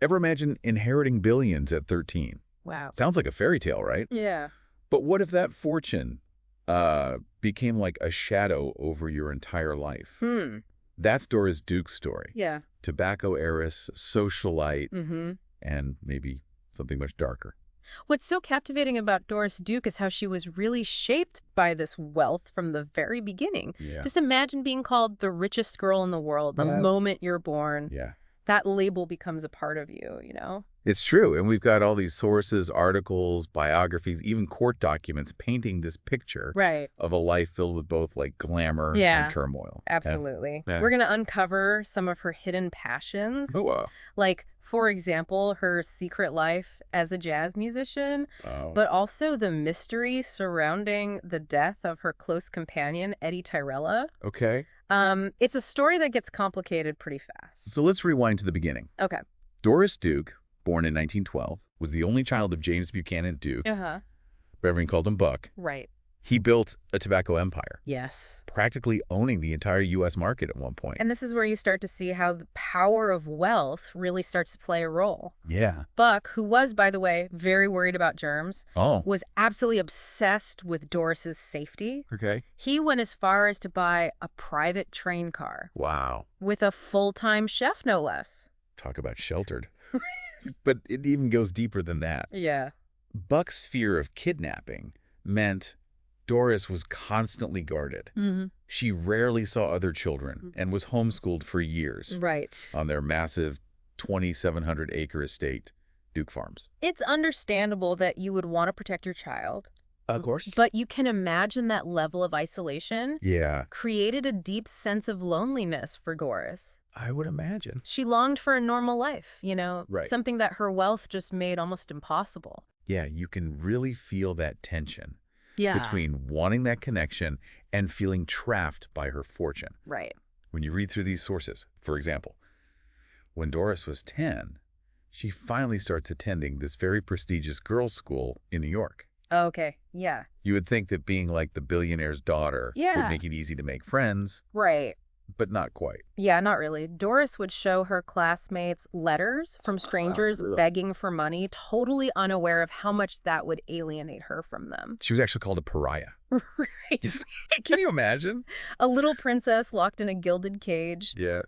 Ever imagine inheriting billions at 13? Wow. Sounds like a fairy tale, right? Yeah. But what if that fortune became like a shadow over your entire life? That's Doris Duke's story. Yeah. Tobacco heiress, socialite, Mm-hmm. and maybe something much darker. What's so captivating about Doris Duke is how she was really shaped by this wealth from the very beginning. Yeah. Just imagine being called the richest girl in the world the moment you're born. Yeah. That label becomes a part of you, you know? It's true. And we've got all these sources, articles, biographies, even court documents painting this picture of a life filled with both like glamour and turmoil. Absolutely. Yeah. We're going to uncover some of her hidden passions. Oh, wow. Like, for example, her secret life as a jazz musician, but also the mystery surrounding the death of her close companion, Eddie Tirella. Okay. It's a story that gets complicated pretty fast. So let's rewind to the beginning. Okay. Doris Duke, born in 1912, was the only child of James Buchanan Duke. Uh-huh. Everyone called him Buck. Right. He built a tobacco empire. Yes. Practically owning the entire U.S. market at one point. And this is where you start to see how the power of wealth really starts to play a role. Yeah. Buck, who was, by the way, very worried about germs, was absolutely obsessed with Doris's safety. Okay. He went as far as to buy a private train car. Wow. With a full-time chef, no less. Talk about sheltered. But it even goes deeper than that. Yeah. Buck's fear of kidnapping meant Doris was constantly guarded. She rarely saw other children and was homeschooled for years. Right. On their massive 2,700-acre estate, Duke Farms. It's understandable that you would want to protect your child. Of course. But you can imagine that level of isolation created a deep sense of loneliness for Doris. I would imagine. She longed for a normal life, you know, Right. something that her wealth just made almost impossible. Yeah, you can really feel that tension Yeah. between wanting that connection and feeling trapped by her fortune. Right. When you read through these sources, for example, when Doris was 10, she finally starts attending this very prestigious girls' school in New York. Okay. Yeah. You would think that being like the billionaire's daughter would make it easy to make friends, Right. but not quite. Yeah, not really. Doris would show her classmates letters from strangers begging for money, totally unaware of how much that would alienate her from them. She was actually called a pariah. Right. Can you imagine? A little princess locked in a gilded cage. Yeah.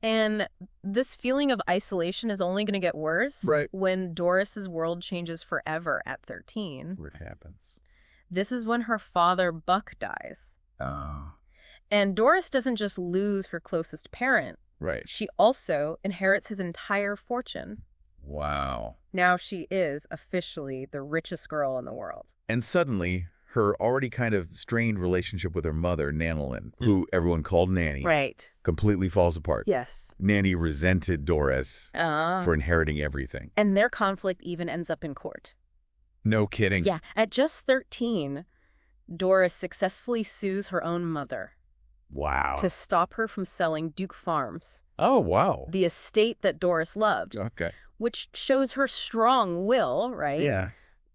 And this feeling of isolation is only going to get worse when Doris's world changes forever at 13. What happens? This is when her father, Buck, dies. Oh. And Doris doesn't just lose her closest parent. Right. She also inherits his entire fortune. Wow. Now she is officially the richest girl in the world. And suddenly, her already kind of strained relationship with her mother, Nanolin, who everyone called Nanny, completely falls apart. Yes. Nanny resented Doris for inheriting everything. And their conflict even ends up in court. No kidding. Yeah. At just 13, Doris successfully sues her own mother. Wow. To stop her from selling Duke Farms. Oh, wow. The estate that Doris loved. Okay. Which shows her strong will, right? Yeah.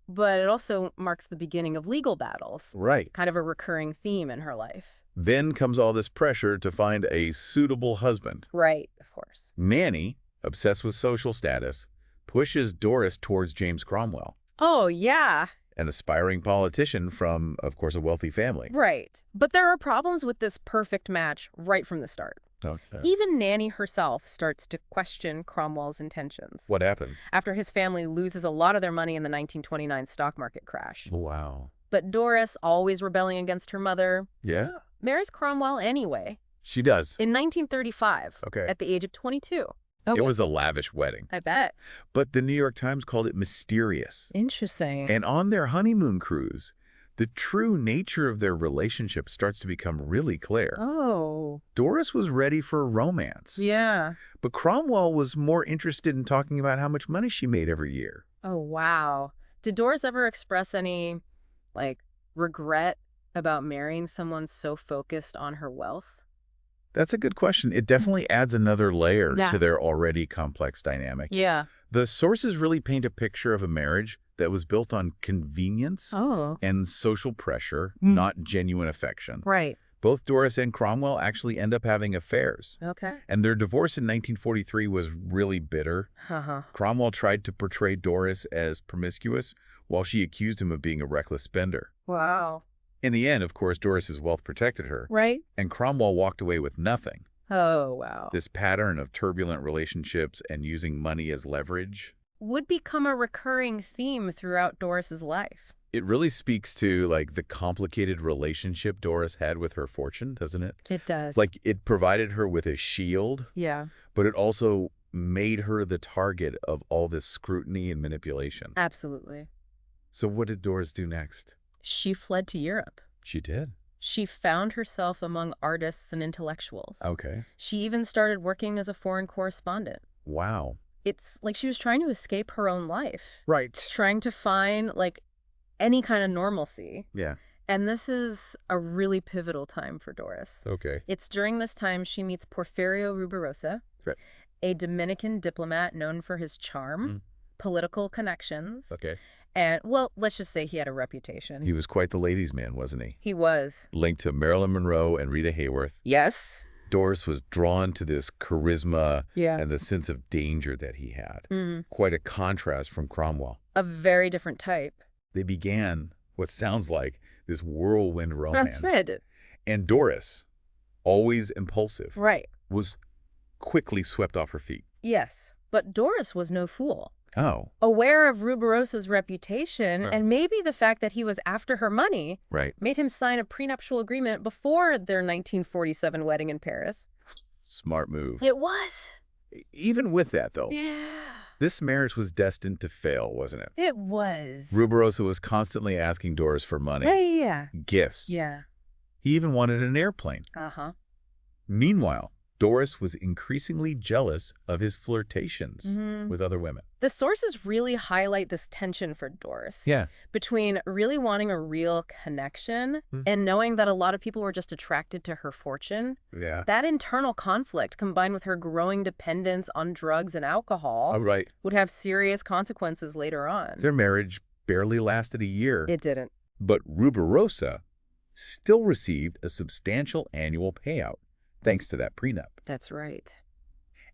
But it also marks the beginning of legal battles. Right. Kind of a recurring theme in her life. Then comes all this pressure to find a suitable husband. Right, of course. Nanny, obsessed with social status, pushes Doris towards James Cromwell. Oh, yeah. An aspiring politician from, of course, a wealthy family. Right. But there are problems with this perfect match right from the start. Okay. Even Nanny herself starts to question Cromwell's intentions. What happened? After his family loses a lot of their money in the 1929 stock market crash. Wow. But Doris, always rebelling against her mother, marries Cromwell anyway. She does. In 1935, at the age of 22. Okay. It was a lavish wedding. I bet. But the New York Times called it mysterious. Interesting. And on their honeymoon cruise, the true nature of their relationship starts to become really clear. Oh. Doris was ready for romance. Yeah. But Cromwell was more interested in talking about how much money she made every year. Oh, wow. Did Doris ever express any, regret about marrying someone so focused on her wealth? That's a good question. It definitely adds another layer to their already complex dynamic. Yeah. The sources really paint a picture of a marriage that was built on convenience and social pressure, not genuine affection. Right. Both Doris and Cromwell actually end up having affairs. Okay. And their divorce in 1943 was really bitter. Uh-huh. Cromwell tried to portray Doris as promiscuous, while she accused him of being a reckless spender. Wow. In the end, of course, Doris's wealth protected her. Right? And Cromwell walked away with nothing. Oh, wow. This pattern of turbulent relationships and using money as leverage would become a recurring theme throughout Doris's life. It really speaks to, like, the complicated relationship Doris had with her fortune, doesn't it? It does. Like, it provided her with a shield. Yeah. But it also made her the target of all this scrutiny and manipulation. Absolutely. So what did Doris do next? She fled to Europe. She did? She found herself among artists and intellectuals. Okay. She even started working as a foreign correspondent. Wow. It's like she was trying to escape her own life. Right. Trying to find, like, any kind of normalcy. Yeah. And this is a really pivotal time for Doris. Okay. It's during this time she meets Porfirio Rubirosa, right, a Dominican diplomat known for his charm, political connections. Okay. And, well, let's just say he had a reputation. He was quite the ladies' man, wasn't he? He was. Linked to Marilyn Monroe and Rita Hayworth. Yes. Doris was drawn to this charisma Yeah. and the sense of danger that he had. Mm. Quite a contrast from Cromwell. A very different type. They began what sounds like this whirlwind romance. That's right. And Doris, always impulsive, Right. was quickly swept off her feet. Yes. But Doris was no fool. Oh. Aware of Rubirosa's reputation Right. and maybe the fact that he was after her money Right. made him sign a prenuptial agreement before their 1947 wedding in Paris. Smart move. It was. Even with that, though, Yeah. this marriage was destined to fail, wasn't it? It was. Rubirosa was constantly asking Doris for money, Yeah. gifts. Yeah. He even wanted an airplane. Uh-huh. Meanwhile, Doris was increasingly jealous of his flirtations with other women. The sources really highlight this tension for Doris. Yeah. Between really wanting a real connection and knowing that a lot of people were just attracted to her fortune. Yeah. That internal conflict, combined with her growing dependence on drugs and alcohol, Right. would have serious consequences later on. Their marriage barely lasted a year. It didn't. But Rubirosa still received a substantial annual payout thanks to that prenup. That's right.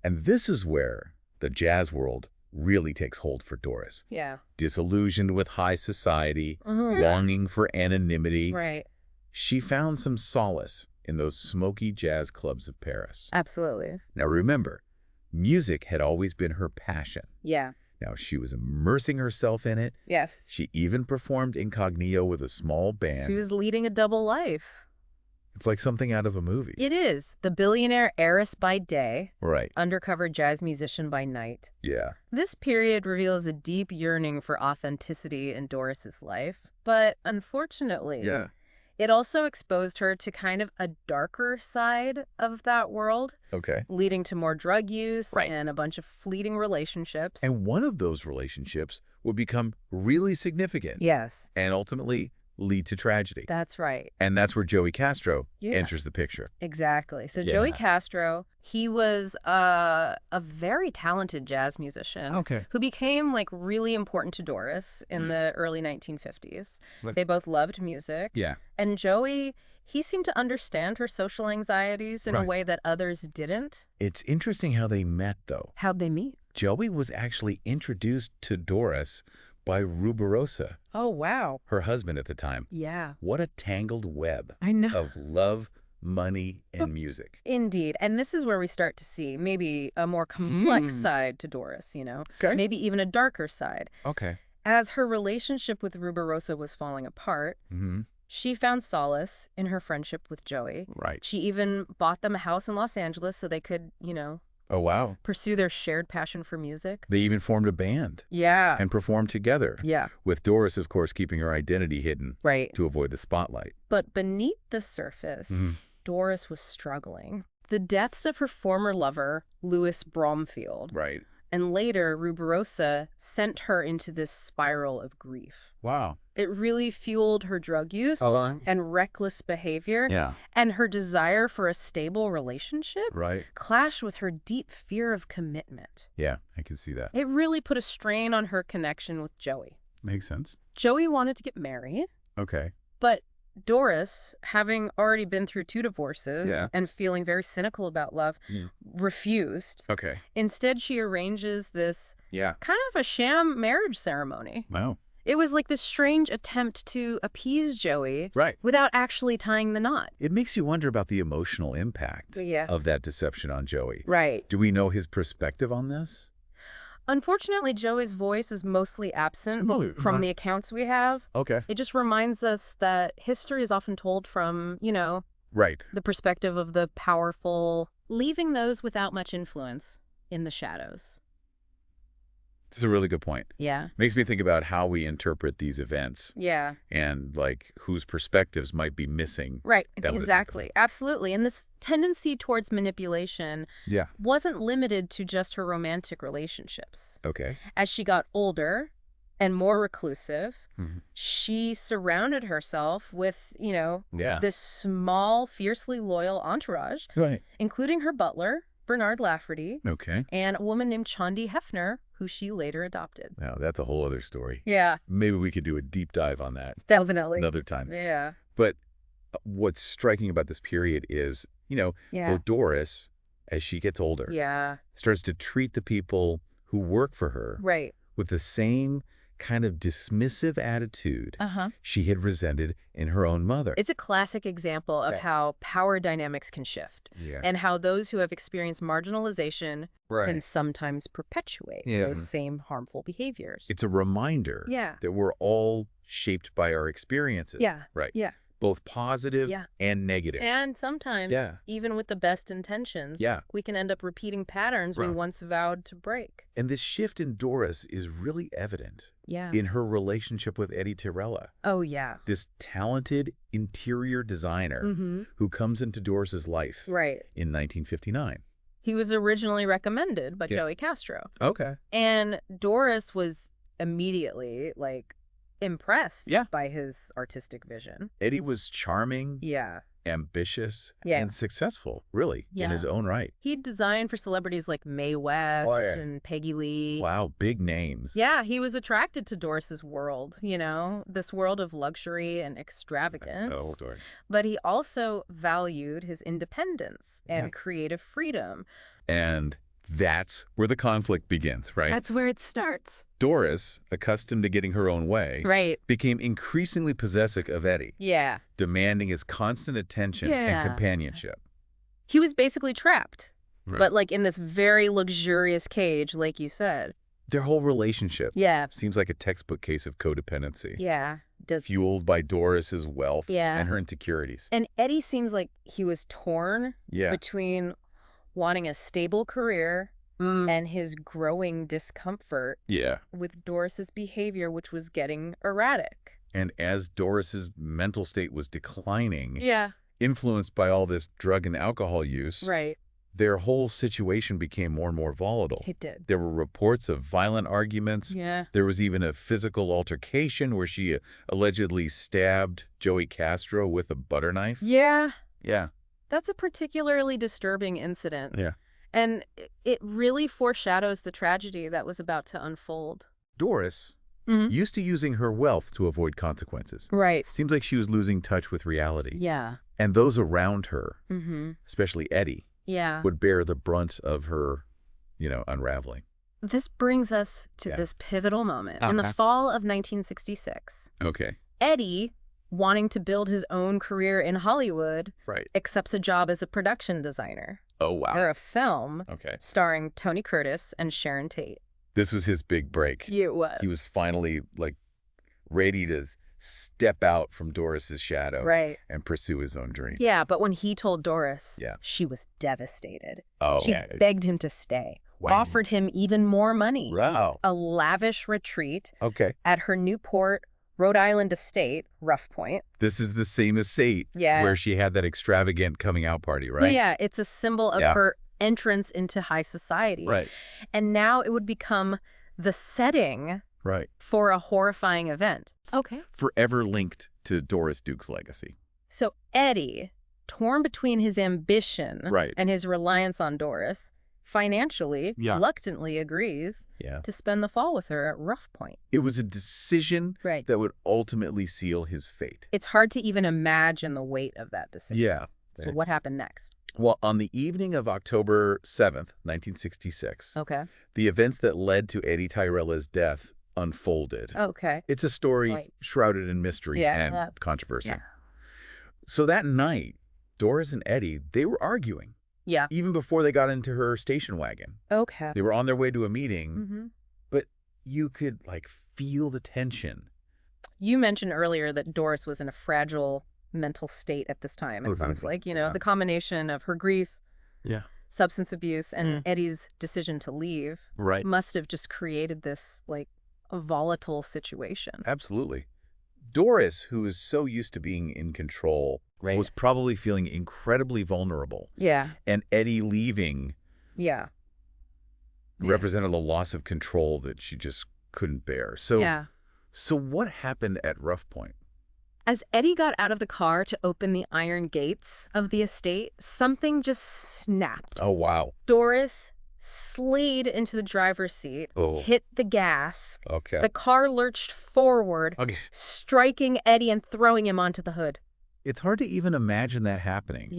And this is where the jazz world really takes hold for Doris. Yeah. Disillusioned with high society, longing for anonymity, Right. she found some solace in those smoky jazz clubs of Paris. Absolutely. Now remember, music had always been her passion. Yeah. Now she was immersing herself in it. Yes. She even performed incognito with a small band. She was leading a double life. It's like something out of a movie. It is. The billionaire heiress by day, Right. undercover jazz musician by night. Yeah. This period reveals a deep yearning for authenticity in Doris's life, but unfortunately, it also exposed her to kind of a darker side of that world, Okay. leading to more drug use Right. and a bunch of fleeting relationships. And one of those relationships would become really significant. Yes, And ultimately lead to tragedy. that's right. And that's where Joey Castro Yeah. enters the picture. Exactly. So Yeah. Joey Castro, he was a very talented jazz musician Okay. who became like really important to Doris in the early 1950s. Like- They both loved music. Yeah. And Joey, he seemed to understand her social anxieties in a Right. way that others didn't. It's interesting how they met, though. How'd they meet? Joey was actually introduced to Doris by Rubirosa, Oh, wow. her husband at the time. Yeah. What a tangled web I know. of love, money, and music. Indeed. And this is where we start to see maybe a more complex side to Doris, you know? Okay. Maybe even a darker side. Okay. As her relationship with Rubirosa was falling apart, she found solace in her friendship with Joey. Right. She even bought them a house in Los Angeles so they could, you know, Oh, wow. pursue their shared passion for music. They even formed a band Yeah. and performed together. Yeah. With Doris, of course, keeping her identity hidden Right. to avoid the spotlight. But beneath the surface, Doris was struggling. The deaths of her former lover, Louis Bromfield, Right. and later Rubirosa sent her into this spiral of grief. Wow. It really fueled her drug use and reckless behavior, Yeah. and her desire for a stable relationship Right. clashed with her deep fear of commitment. Yeah, I can see that. It really put a strain on her connection with Joey. Makes sense. Joey wanted to get married, Okay. but Doris, having already been through 2 divorces and feeling very cynical about love, refused. Okay. Instead, she arranges this kind of a sham marriage ceremony. Wow. It was like this strange attempt to appease Joey Right. without actually tying the knot. It makes you wonder about the emotional impact of that deception on Joey. Right. Do we know his perspective on this? Unfortunately, Joey's voice is mostly absent from the accounts we have. Okay. It just reminds us that history is often told from, Right. the perspective of the powerful, leaving those without much influence in the shadows. This is a really good point. Yeah. Makes me think about how we interpret these events. Yeah. And, like, whose perspectives might be missing. Right. Exactly. Absolutely. And this tendency towards manipulation wasn't limited to just her romantic relationships. Okay. As she got older and more reclusive, she surrounded herself with, this small, fiercely loyal entourage, including her butler, Bernard Lafferty, and a woman named Chandi Hefner, who she later adopted. Now, that's a whole other story. Yeah. Maybe we could do a deep dive on that. Definitely. Another time. Yeah. But what's striking about this period is, Doris, as she gets older, starts to treat the people who work for her with the same kind of dismissive attitude she had resented in her own mother. It's a classic example of how power dynamics can shift and how those who have experienced marginalization can sometimes perpetuate those same harmful behaviors. It's a reminder that we're all shaped by our experiences. Right. Yeah. Both positive and negative. And sometimes, even with the best intentions, we can end up repeating patterns we once vowed to break. And this shift in Doris is really evident in her relationship with Eddie Tirella. Oh, yeah. This talented interior designer who comes into Doris's life in 1959. He was originally recommended by Joey Castro. Okay. And Doris was immediately, impressed by his artistic vision. Eddie was charming, ambitious, and successful, really, in his own right. He'd designed for celebrities like Mae West and Peggy Lee. Wow, big names. Yeah, he was attracted to Doris's world, this world of luxury and extravagance. Oh, Doris. But he also valued his independence and creative freedom. And that's where the conflict begins, right? That's where it starts. Doris, accustomed to getting her own way, became increasingly possessive of Eddie. Yeah. Demanding his constant attention and companionship. He was basically trapped, but in this very luxurious cage, like you said. Their whole relationship seems like a textbook case of codependency. Yeah. Fueled by Doris's wealth and her insecurities. And Eddie seems like he was torn between wanting a stable career and his growing discomfort with Doris's behavior, which was getting erratic. And as Doris's mental state was declining, influenced by all this drug and alcohol use, their whole situation became more and more volatile. It did. There were reports of violent arguments. Yeah. There was even a physical altercation where she allegedly stabbed Joey Castro with a butter knife. Yeah. Yeah. That's a particularly disturbing incident. Yeah. And it really foreshadows the tragedy that was about to unfold. Doris, used to using her wealth to avoid consequences. Right. Seems like she was losing touch with reality. Yeah. And those around her, especially Eddie, would bear the brunt of her, unraveling. This brings us to this pivotal moment. In the fall of 1966. Okay. Eddie, wanting to build his own career in Hollywood, accepts a job as a production designer. Oh, wow. For a film starring Tony Curtis and Sharon Tate. This was his big break. It was. He was finally, ready to step out from Doris's shadow and pursue his own dream. Yeah, but when he told Doris, she was devastated. Oh, she begged him to stay, offered him even more money, a lavish retreat at her Newport, Rhode Island estate, Rough Point. This is the same estate where she had that extravagant coming out party, right? Yeah, it's a symbol of her entrance into high society. Right. And now it would become the setting for a horrifying event. Okay. Forever linked to Doris Duke's legacy. So Eddie, torn between his ambition and his reliance on Doris, financially, reluctantly agrees to spend the fall with her at Rough Point. It was a decision that would ultimately seal his fate. It's hard to even imagine the weight of that decision. Yeah. So what happened next? Well, on the evening of October 7th, 1966, the events that led to Eddie Tirella's death unfolded. It's a story shrouded in mystery and controversy. So that night, Doris and Eddie, they were arguing. Even before they got into her station wagon. They were on their way to a meeting, but you could, like, feel the tension. You mentioned earlier that Doris was in a fragile mental state at this time. It seems like, you know, the combination of her grief, substance abuse, and Eddie's decision to leave must have just created this, like, a volatile situation. Absolutely. Doris, who was so used to being in control, was probably feeling incredibly vulnerable. And Eddie leaving represented a loss of control that she just couldn't bear. So what happened at Rough Point? As Eddie got out of the car to open the iron gates of the estate, something just snapped. Oh, wow. Doris slid into the driver's seat, hit the gas. The car lurched forward, striking Eddie and throwing him onto the hood. It's hard to even imagine that happening.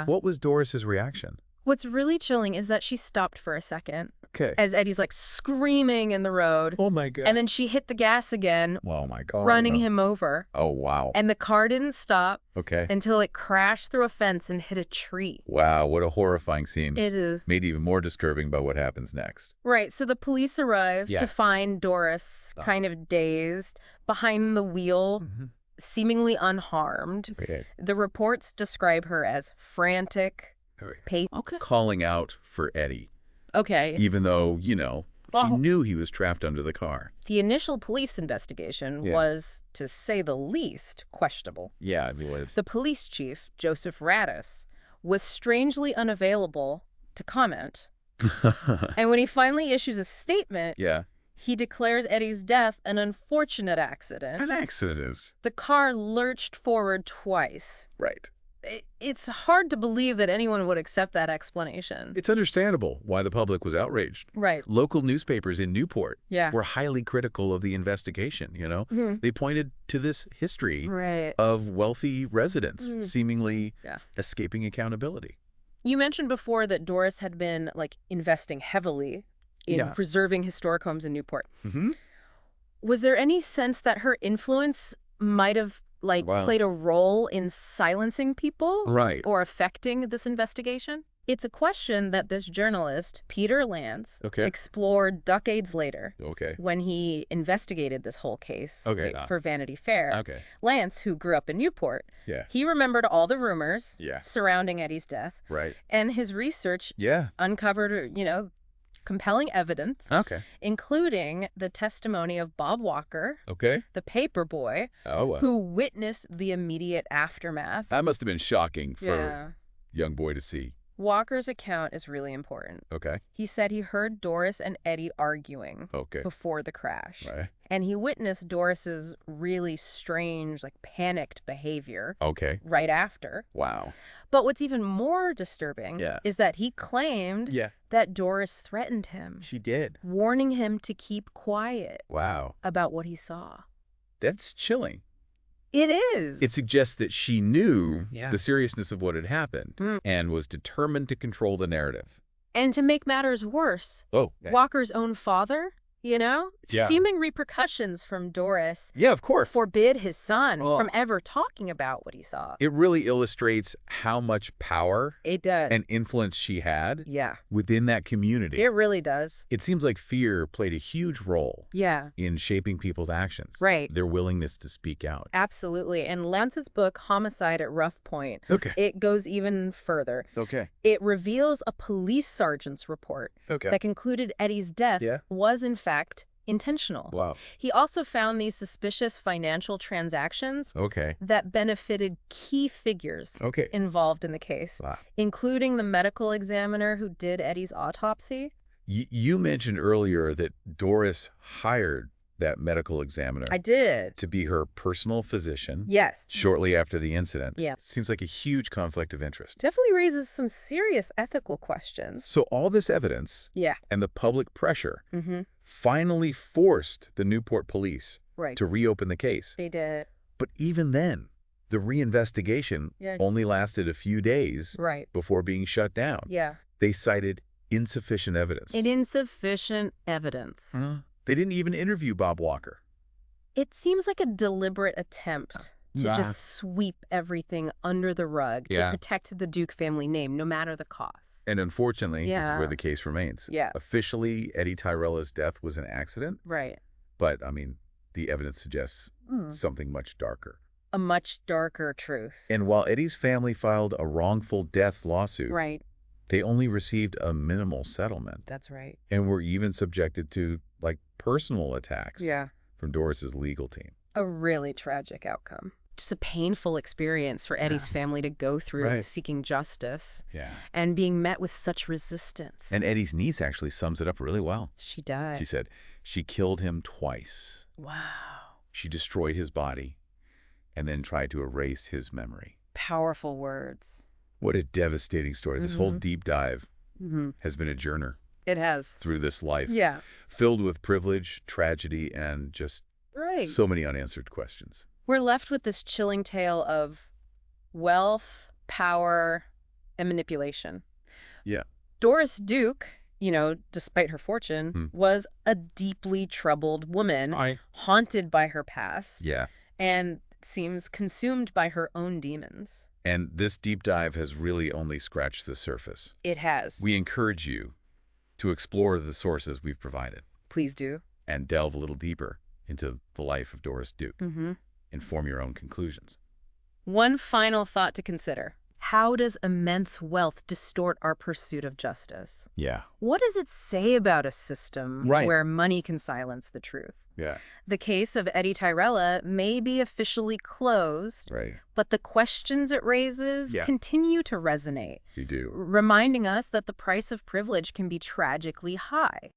What was Doris's reaction? What's really chilling is that she stopped for a second. As Eddie's, like, screaming in the road. Oh, my God. And then she hit the gas again. Oh, my God. Running him over. Oh, wow. And the car didn't stop until it crashed through a fence and hit a tree. Wow, what a horrifying scene. It is. Made even more disturbing by what happens next. Right, so the police arrive to find Doris kind of dazed, behind the wheel, seemingly unharmed. The reports describe her as frantic, calling out for Eddie. Even though, you know, she knew he was trapped under the car. The initial police investigation was, to say the least, questionable. I believe. The police chief, Joseph Radis, was strangely unavailable to comment. And when he finally issues a statement, he declares Eddie's death an unfortunate accident. An accident is. The car lurched forward twice. Right. It's hard to believe that anyone would accept that explanation. It's understandable why the public was outraged. Right. Local newspapers in Newport were highly critical of the investigation, you know? They pointed to this history of wealthy residents seemingly escaping accountability. You mentioned before that Doris had been, like, investing heavily in preserving historic homes in Newport. Was there any sense that her influence might have played a role in silencing people or affecting this investigation? It's a question that this journalist, Peter Lance, explored decades later when he investigated this whole case for Vanity Fair. Lance, who grew up in Newport, he remembered all the rumors surrounding Eddie's death. And his research uncovered, you know, compelling evidence, including the testimony of Bob Walker, the paper boy, who witnessed the immediate aftermath. That must have been shocking for a young boy to see. Walker's account is really important. He said he heard Doris and Eddie arguing before the crash. And he witnessed Doris's really strange, like, panicked behavior right after. Wow. But what's even more disturbing is that he claimed that Doris threatened him. She did. Warning him to keep quiet about what he saw. That's chilling. It is. It suggests that she knew the seriousness of what had happened and was determined to control the narrative. And to make matters worse, Walker's own father, you know, fuming repercussions from Doris. Of course. Forbid his son from ever talking about what he saw. It really illustrates how much power it does and influence she had within that community. It really does. It seems like fear played a huge role in shaping people's actions. Their willingness to speak out. Absolutely. And Lance's book, Homicide at Rough Point, it goes even further. It reveals a police sergeant's report that concluded Eddie's death was, in fact, intentional. Wow. He also found these suspicious financial transactions that benefited key figures involved in the case, including the medical examiner who did Eddie's autopsy. You mentioned earlier that Doris hired that medical examiner. I did. To be her personal physician. Yes. Shortly after the incident. Yeah. Seems like a huge conflict of interest. Definitely raises some serious ethical questions. So all this evidence and the public pressure finally forced the Newport police to reopen the case. They did. But even then, the reinvestigation only lasted a few days before being shut down. Yeah. They cited insufficient evidence. Insufficient evidence. They didn't even interview Bob Walker. It seems like a deliberate attempt to just sweep everything under the rug to protect the Duke family name, no matter the cost. And unfortunately, this is where the case remains. Yeah. Officially, Eddie Tirella's death was an accident. Right. But, I mean, the evidence suggests something much darker. A much darker truth. And while Eddie's family filed a wrongful death lawsuit, they only received a minimal settlement. That's right. And were even subjected to, like, personal attacks from Doris's legal team. A really tragic outcome. Just a painful experience for Eddie's family to go through seeking justice and being met with such resistance. And Eddie's niece actually sums it up really well. She died. She said, she killed him twice. Wow. She destroyed his body and then tried to erase his memory. Powerful words. What a devastating story. This whole deep dive has been a journey. It has. Through this life. Yeah. Filled with privilege, tragedy, and just so many unanswered questions. We're left with this chilling tale of wealth, power, and manipulation. Yeah. Doris Duke, you know, despite her fortune, was a deeply troubled woman, haunted by her past. Yeah. And seems consumed by her own demons. And this deep dive has really only scratched the surface. It has. We encourage you to explore the sources we've provided. Please do. And delve a little deeper into the life of Doris Duke. And form your own conclusions. One final thought to consider. How does immense wealth distort our pursuit of justice? Yeah. What does it say about a system where money can silence the truth? Yeah. The case of Eddie Tirella may be officially closed, but the questions it raises continue to resonate. They do. Reminding us that the price of privilege can be tragically high.